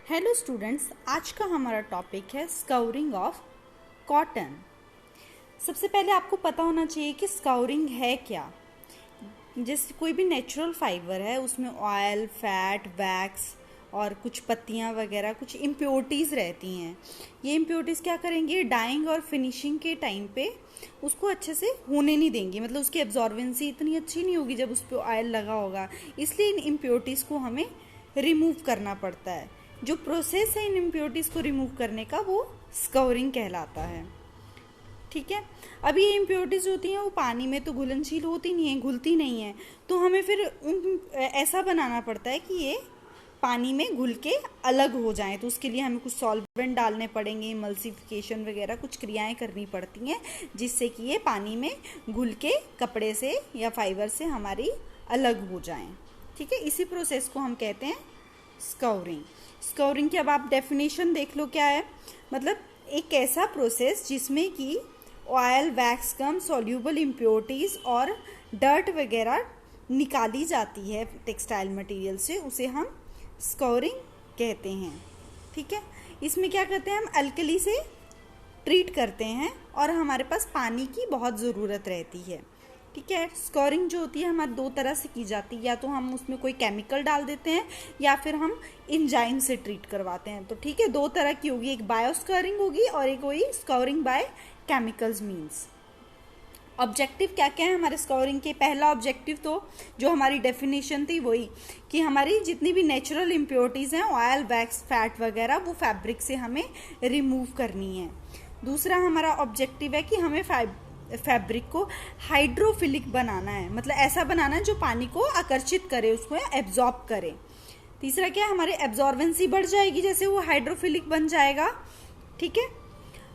Hello students, आज का हमारा टॉपिक है स्काउरिंग ऑफ कॉटन। सबसे पहले आपको पता होना चाहिए कि स्काउरिंग है क्या। जैसे कोई भी नेचुरल फाइबर है, उसमें ऑयल, फैट, वैक्स और कुछ पत्तियां वगैरह, कुछ इम्प्योरिटीज़ रहती हैं। ये इम्प्योरिटीज़ क्या करेंगे, डाइंग और फिनिशिंग के टाइम पे उसको अच्छे से होने नहीं देंगी, मतलब उसकी एब्जॉर्बेंसी इतनी अच्छी नहीं होगी जब उस पर ऑयल लगा होगा। इसलिए इन इम्प्योरिटीज़ को हमें रिमूव करना पड़ता है। जो प्रोसेस है इन इम्प्योरिटीज़ को रिमूव करने का, वो स्काउरिंग कहलाता है। ठीक है। अब ये इम्प्योरिटीज़ होती हैं वो पानी में तो घुलनशील होती नहीं है, घुलती नहीं है, तो हमें फिर ऐसा बनाना पड़ता है कि ये पानी में घुल के अलग हो जाएं। तो उसके लिए हमें कुछ सॉल्वेंट डालने पड़ेंगे, इमल्सिफिकेशन वगैरह कुछ क्रियाएं करनी पड़ती हैं, जिससे कि ये पानी में घुल के कपड़े से या फाइबर से हमारी अलग हो जाएं। ठीक है, इसी प्रोसेस को हम कहते हैं स्काउरिंग। स्काउरिंग की अब आप डेफिनेशन देख लो क्या है। मतलब एक ऐसा प्रोसेस जिसमें कि ऑयल, वैक्स, गम, सॉल्यूबल इम्प्योरिटीज़ और डर्ट वगैरह निकाली जाती है टेक्सटाइल मटेरियल से, उसे हम स्काउरिंग कहते हैं। ठीक है, इसमें क्या करते हैं, हम अल्कली से ट्रीट करते हैं और हमारे पास पानी की बहुत ज़रूरत रहती है। ठीक है, स्कोरिंग जो होती है हमारे दो तरह से की जाती है, या तो हम उसमें कोई केमिकल डाल देते हैं या फिर हम इंजाइम से ट्रीट करवाते हैं। तो ठीक है, दो तरह की होगी, एक बायो स्कोरिंग होगी और एक वही scouring by chemicals means. Objective क्या क्या है हमारे स्कोरिंग के। पहला ऑब्जेक्टिव तो जो हमारी डेफिनेशन थी वही कि हमारी जितनी भी नेचुरल इम्प्योरिटीज़ हैं, ऑयल, वैक्स, फैट वगैरह, वो फैब्रिक से हमें रिमूव करनी है। दूसरा हमारा ऑब्जेक्टिव है कि हमें फैब्रिक को हाइड्रोफिलिक बनाना है, मतलब ऐसा बनाना है जो पानी को आकर्षित करे, उसको एब्जॉर्ब करे। तीसरा क्या है, हमारी एब्जॉर्बेंसी बढ़ जाएगी जैसे वो हाइड्रोफिलिक बन जाएगा। ठीक है,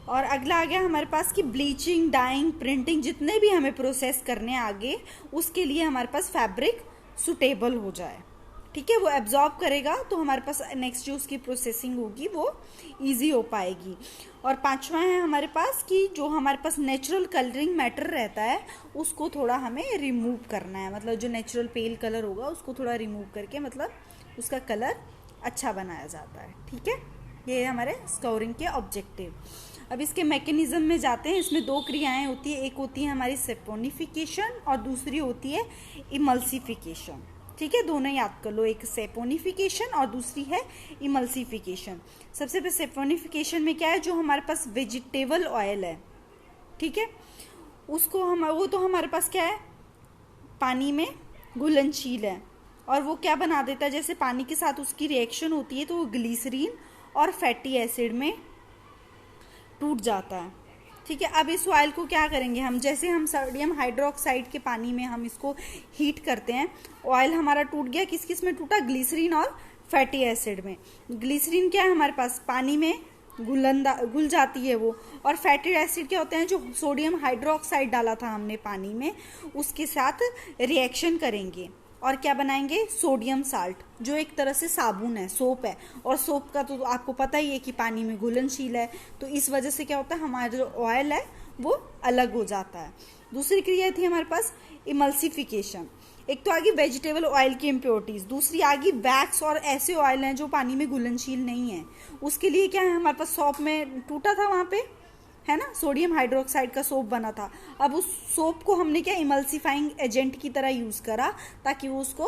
और अगला आ गया हमारे पास कि ब्लीचिंग, डाइंग, प्रिंटिंग, जितने भी हमें प्रोसेस करने आगे, उसके लिए हमारे पास फैब्रिक सुटेबल हो जाए। ठीक है, वो एब्जॉर्ब करेगा तो हमारे पास नेक्स्ट जो उसकी प्रोसेसिंग होगी वो इजी हो पाएगी। और पांचवा है हमारे पास कि जो हमारे पास नेचुरल कलरिंग मैटर रहता है उसको थोड़ा हमें रिमूव करना है, मतलब जो नेचुरल पेल कलर होगा उसको थोड़ा रिमूव करके मतलब उसका कलर अच्छा बनाया जाता है। ठीक है, ये हमारे स्कोरिंग के ऑब्जेक्टिव। अब इसके मैकेनिज्म में जाते हैं। इसमें दो क्रियाएं होती है, एक होती है हमारी सेपोनिफिकेशन और दूसरी होती है इमल्सिफिकेशन। ठीक है, दोनों याद कर लो, एक सेपोनिफिकेशन और दूसरी है इमल्सिफिकेशन। सबसे पहले सेपोनिफिकेशन में क्या है, जो हमारे पास वेजिटेबल ऑयल है, ठीक है, उसको वो तो हमारे पास क्या है, पानी में घुलनशील है और वो क्या बना देता है, जैसे पानी के साथ उसकी रिएक्शन होती है तो वो ग्लिसरीन और फैटी एसिड में टूट जाता है। ठीक है, अब इस ऑयल को क्या करेंगे हम, जैसे हम सोडियम हाइड्रोक्साइड के पानी में हम इसको हीट करते हैं, ऑयल हमारा टूट गया, किस किस में टूटा, ग्लिसरीन और फैटी एसिड में। ग्लिसरीन क्या है हमारे पास, पानी में घुल जाती है वो, और फैटी एसिड क्या होते हैं, जो सोडियम हाइड्रोक्साइड डाला था हमने पानी में, उसके साथ रिएक्शन करेंगे और क्या बनाएंगे, सोडियम साल्ट, जो एक तरह से साबुन है, सोप है। और सोप का तो आपको पता ही है कि पानी में घुलनशील है, तो इस वजह से क्या होता है, हमारा जो ऑयल है वो अलग हो जाता है। दूसरी क्रिया थी हमारे पास इमल्सिफिकेशन। एक तो आ गई वेजिटेबल ऑयल की इम्प्योरिटीज, दूसरी आ गई वैक्स और ऐसे ऑयल हैं जो पानी में घुलनशील नहीं है। उसके लिए क्या है, हमारे पास सोप में टूटा था वहाँ पे, है ना, सोडियम हाइड्रोक्साइड का सोप बना था। अब उस सोप को हमने क्या, इमल्सिफाइंग एजेंट की तरह यूज़ करा, ताकि वो उसको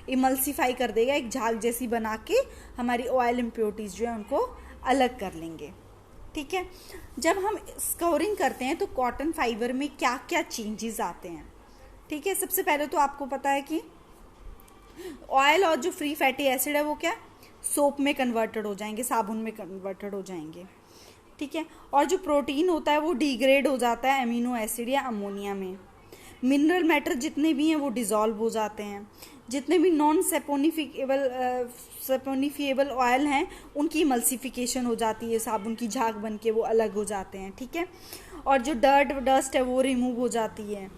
इमल्सिफाई कर देगा, एक झाग जैसी बना के हमारी ऑयल इम्प्योरिटीज़ जो है उनको अलग कर लेंगे। ठीक है, जब हम स्कोरिंग करते हैं तो कॉटन फाइबर में क्या क्या चेंजेस आते हैं। ठीक है, सबसे पहले तो आपको पता है कि ऑयल और जो फ्री फैटी एसिड है वो क्या, सोप में कन्वर्टेड हो जाएंगे, साबुन में कन्वर्टेड हो जाएंगे। ठीक है, और जो प्रोटीन होता है वो डिग्रेड हो जाता है अमीनो एसिड या अमोनिया में। मिनरल मैटर जितने भी हैं वो डिज़ोल्व हो जाते हैं। जितने भी नॉन सेपोनिफिएबल ऑयल हैं उनकी इमल्सिफिकेशन हो जाती है, साबुन की झाग बन के वो अलग हो जाते हैं। ठीक है, और जो डस्ट है वो रिमूव हो जाती है।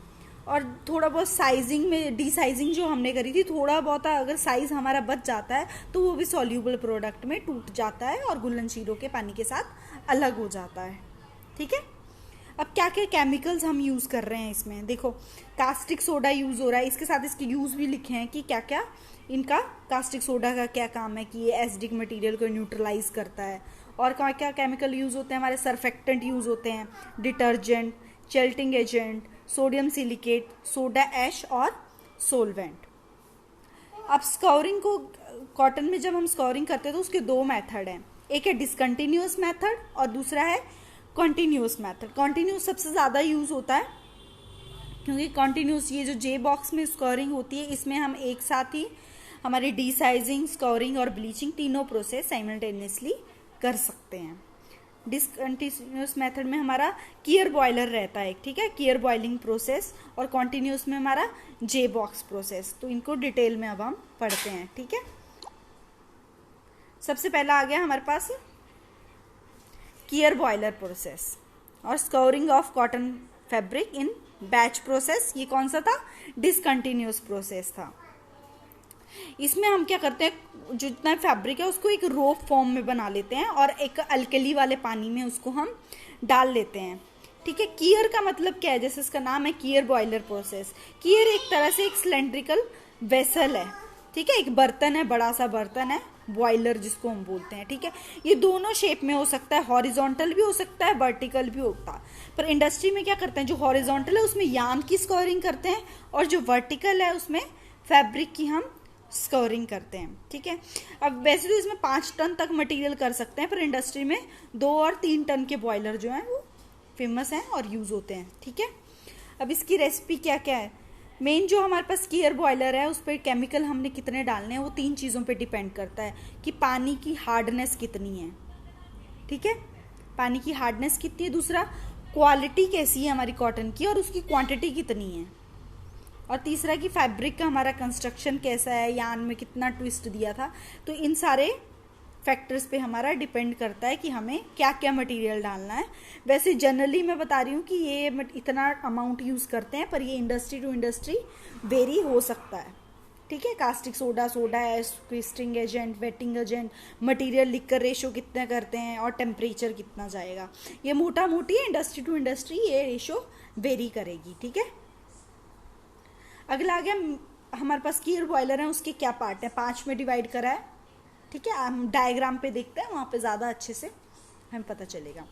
और थोड़ा बहुत साइजिंग में डीसाइजिंग जो हमने करी थी, थोड़ा बहुत अगर साइज हमारा बच जाता है तो वो भी सॉल्यूबल प्रोडक्ट में टूट जाता है और घुलनशीलों के पानी के साथ अलग हो जाता है। ठीक है, अब क्या क्या केमिकल्स हम यूज़ कर रहे हैं इसमें, देखो कास्टिक सोडा यूज़ हो रहा है, इसके साथ इसके यूज़ भी लिखे हैं कि क्या क्या इनका कास्टिक सोडा का क्या काम है, कि ये एसिडिक मटेरियल को न्यूट्रलाइज करता है। और क्या क्या केमिकल यूज़ होते हैं, हमारे सरफेक्टेंट यूज़ होते हैं, detergent, chelating agent, sodium silicate, soda ash और सोलवेंट। अब स्कोरिंग को कॉटन में जब हम स्कोरिंग करते हैं तो उसके दो मेथड हैं, एक है डिसकंटिन्यूअस मेथड और दूसरा है कॉन्टिन्यूअस मेथड। कॉन्टिन्यूअस सबसे ज़्यादा यूज़ होता है क्योंकि कॉन्टिन्यूअस ये जो जे बॉक्स में स्कोरिंग होती है इसमें हम एक साथ ही हमारी डीसाइजिंग, स्कोरिंग और ब्लीचिंग तीनों प्रोसेस साइमल्टेनियसली कर सकते हैं। डिसकंटिन्यूअस मेथड में हमारा कियर बॉयलर रहता है, ठीक है, कियर बॉइलिंग प्रोसेस, और कॉन्टिन्यूअस में हमारा जे बॉक्स प्रोसेस। तो इनको डिटेल में अब हम पढ़ते हैं, ठीक है। सबसे पहला आ गया हमारे पास कियर बॉयलर प्रोसेस और scoring of cotton fabric in batch process. ये कौन सा था, डिसकंटिन्यूअस प्रोसेस था। इसमें हम क्या करते हैं, जो जितना फैब्रिक है उसको एक रोप फॉर्म में बना लेते हैं और एक अल्कली वाले पानी में उसको हम डाल लेते हैं, ठीक है। कियर का मतलब क्या है, जैसे इसका नाम है कियर बॉयलर प्रोसेस। कियर एक तरह से एक सिलेंड्रिकल वेसल है, ठीक है, एक बर्तन है, बड़ा सा बर्तन है, बॉयलर जिसको हम बोलते हैं, ठीक है। ये दोनों शेप में हो सकता है, हॉरिजॉन्टल भी हो सकता है, वर्टिकल भी होता है। पर इंडस्ट्री में क्या करते हैं, जो हॉरिजॉन्टल है उसमें यार्न की स्कोरिंग करते हैं और जो वर्टिकल है उसमें फैब्रिक की हम स्कोरिंग करते हैं, ठीक है। अब वैसे तो इसमें 5 टन तक मटेरियल कर सकते हैं, पर इंडस्ट्री में 2 और 3 टन के बॉयलर जो हैं वो फेमस हैं और यूज़ होते हैं, ठीक है। अब इसकी रेसिपी क्या क्या है, मेन जो हमारे पास कियर बॉयलर है उस पर केमिकल हमने कितने डालने हैं वो 3 चीज़ों पे डिपेंड करता है कि पानी की हार्डनेस कितनी है, ठीक है, पानी की हार्डनेस कितनी है, दूसरा क्वालिटी कैसी है हमारी कॉटन की और उसकी क्वांटिटी कितनी है, और तीसरा कि फैब्रिक का हमारा कंस्ट्रक्शन कैसा है, यार्न में कितना ट्विस्ट दिया था। तो इन सारे फैक्टर्स पे हमारा डिपेंड करता है कि हमें क्या क्या मटेरियल डालना है। वैसे जनरली मैं बता रही हूँ कि ये इतना अमाउंट यूज़ करते हैं, पर ये इंडस्ट्री टू इंडस्ट्री वेरी हो सकता है, ठीक है। Caustic soda, soda ash, twisting agent, wetting agent, material liquor ratio कितना करते हैं और टेम्परेचर कितना जाएगा, ये मोटा मोटी इंडस्ट्री टू इंडस्ट्री ये रेशो वेरी करेगी, ठीक है। अगला आ गया हमारे पास कियर बॉयलर है, उसके क्या पार्ट है, 5 में डिवाइड करा है, ठीक है। हम डायग्राम पे देखते हैं, वहाँ पे ज़्यादा अच्छे से हमें पता चलेगा।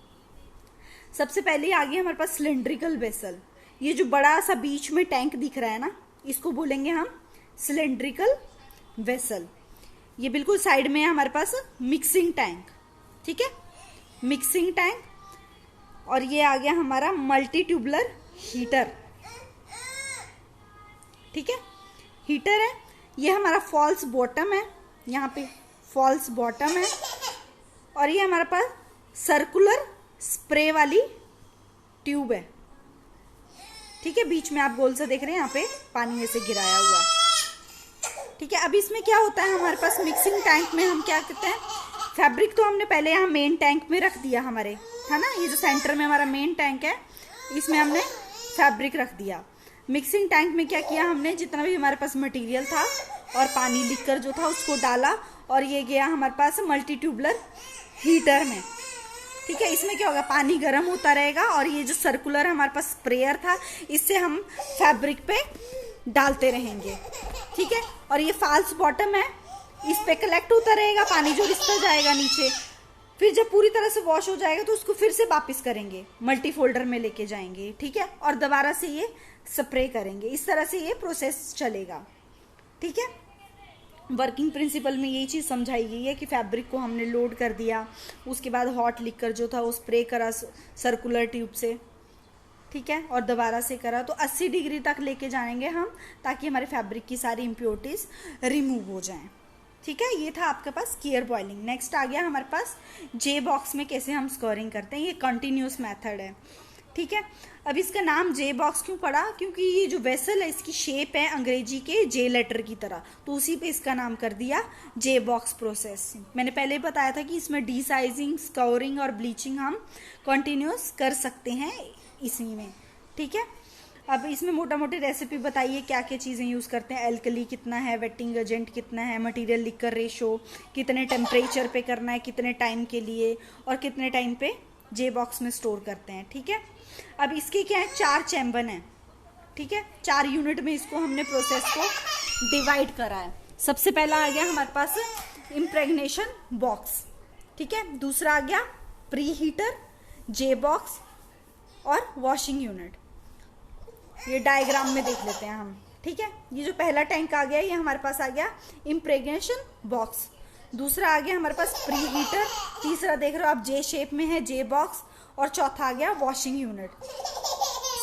सबसे पहले आ गया हमारे पास सिलेंड्रिकल वेसल। ये जो बड़ा सा बीच में टैंक दिख रहा है ना, इसको बोलेंगे हम सिलेंड्रिकल वेसल। ये बिल्कुल साइड में है हमारे पास मिक्सिंग टैंक, ठीक है, मिक्सिंग टैंक। और ये आ गया हमारा मल्टी ट्यूबलर हीटर, ठीक है, हीटर है। ये हमारा फॉल्स बॉटम है, यहाँ पे फॉल्स बॉटम है। और ये हमारे पास सर्कुलर स्प्रे वाली ट्यूब है, ठीक है, बीच में आप गोल से देख रहे हैं, यहाँ पे पानी में से गिराया हुआ, ठीक है। अब इसमें क्या होता है हमारे पास मिक्सिंग टैंक में हम क्या करते हैं, फैब्रिक तो हमने पहले यहाँ मेन टैंक में रख दिया हमारे, है ना, ये जो सेंटर में हमारा मेन टैंक है इसमें हमने फैब्रिक रख दिया। मिक्सिंग टैंक में क्या किया हमने, जितना भी हमारे पास मटेरियल था और पानी लिक्कर जो था उसको डाला और ये गया हमारे पास मल्टी ट्यूबलर हीटर में, ठीक है। इसमें क्या होगा, पानी गर्म होता रहेगा और ये जो सर्कुलर हमारे पास स्प्रेयर था इससे हम फैब्रिक पे डालते रहेंगे, ठीक है। और ये फॉल्स बॉटम है, इस पे कलेक्ट होता रहेगा पानी जो रिसता जाएगा नीचे, फिर जब पूरी तरह से वॉश हो जाएगा तो उसको फिर से वापस करेंगे, मल्टी फोल्डर में लेके जाएंगे, ठीक है, और दोबारा से ये स्प्रे करेंगे। इस तरह से ये प्रोसेस चलेगा, ठीक है। वर्किंग प्रिंसिपल में यही चीज़ समझाई गई है कि फैब्रिक को हमने लोड कर दिया, उसके बाद हॉट लिक्कर जो था वो स्प्रे करा सर्कुलर ट्यूब से, ठीक है, और दोबारा से करा तो 80 डिग्री तक लेके जाएंगे हम, ताकि हमारे फैब्रिक की सारी इम्प्योरिटीज रिमूव हो जाएं, ठीक है। ये था आपके पास कियर बॉइलिंग। नेक्स्ट आ गया हमारे पास जे बॉक्स में कैसे हम स्कोरिंग करते हैं, ये कंटिन्यूस मेथड है, ठीक है। अब इसका नाम जे बॉक्स क्यों पड़ा, क्योंकि ये जो वेसल है इसकी शेप है अंग्रेजी के जे लेटर की तरह, तो उसी पे इसका नाम कर दिया जे बॉक्स प्रोसेस। मैंने पहले बताया था कि इसमें डीसाइजिंग, स्कोरिंग और ब्लीचिंग हम कंटिन्यूस कर सकते हैं इसी में, ठीक है। अब इसमें मोटा मोटी रेसिपी बताइए क्या क्या चीज़ें यूज़ करते हैं, एल्कली कितना है, वेटिंग एजेंट कितना है, मटेरियल लिक्कर रेशो, कितने टेम्परेचर पे करना है, कितने टाइम के लिए और कितने टाइम पे जे बॉक्स में स्टोर करते हैं। ठीक है, अब इसके क्या है, 4 चैम्बर हैं। ठीक है, 4 यूनिट में इसको हमने प्रोसेस को डिवाइड करा है। सबसे पहला आ गया हमारे पास इम्प्रेग्नेशन बॉक्स। ठीक है, दूसरा आ गया प्री हीटर, जे बॉक्स और वॉशिंग यूनिट। ये डायग्राम में देख लेते हैं हम। ठीक है, ये जो पहला टैंक आ गया ये हमारे पास आ गया इम्प्रेग्नेशन बॉक्स, दूसरा आ गया हमारे पास प्री हीटर, तीसरा देख रहे हो आप जे शेप में है जे बॉक्स, और चौथा आ गया वॉशिंग यूनिट।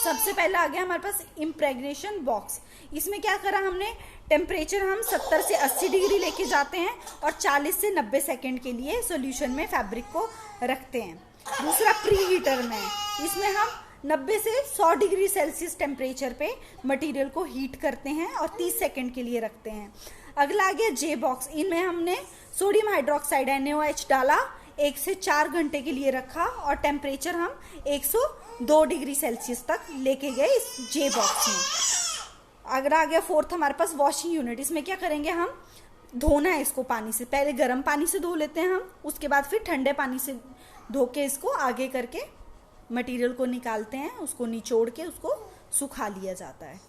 सबसे पहला आ गया हमारे पास इम्प्रेग्नेशन बॉक्स। इसमें क्या करा हमने, टेम्परेचर हम 70 से 80 डिग्री लेके जाते हैं और 40 से 90 सेकेंड के लिए सॉल्यूशन में फैब्रिक को रखते हैं। दूसरा प्री हीटर में, इसमें हम 90 से 100 डिग्री सेल्सियस टेम्परेचर पे मटेरियल को हीट करते हैं और 30 सेकेंड के लिए रखते हैं। अगला आ गया जे बॉक्स, इनमें हमने सोडियम हाइड्रोक्साइड NaOH डाला, 1 से 4 घंटे के लिए रखा और टेम्परेचर हम 102 डिग्री सेल्सियस तक लेके गए इस जे बॉक्स में। अगर आ गया फोर्थ हमारे पास वॉशिंग यूनिट, इसमें क्या करेंगे हम, धोना है इसको पानी से, पहले गर्म पानी से धो लेते हैं हम, उसके बाद फिर ठंडे पानी से धो के इसको आगे करके मटेरियल को निकालते हैं, उसको निचोड़ के उसको सुखा लिया जाता है।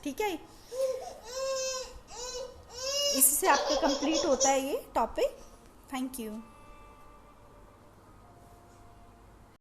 ठीक है, इससे आपका कंप्लीट होता है ये टॉपिक। Thank you.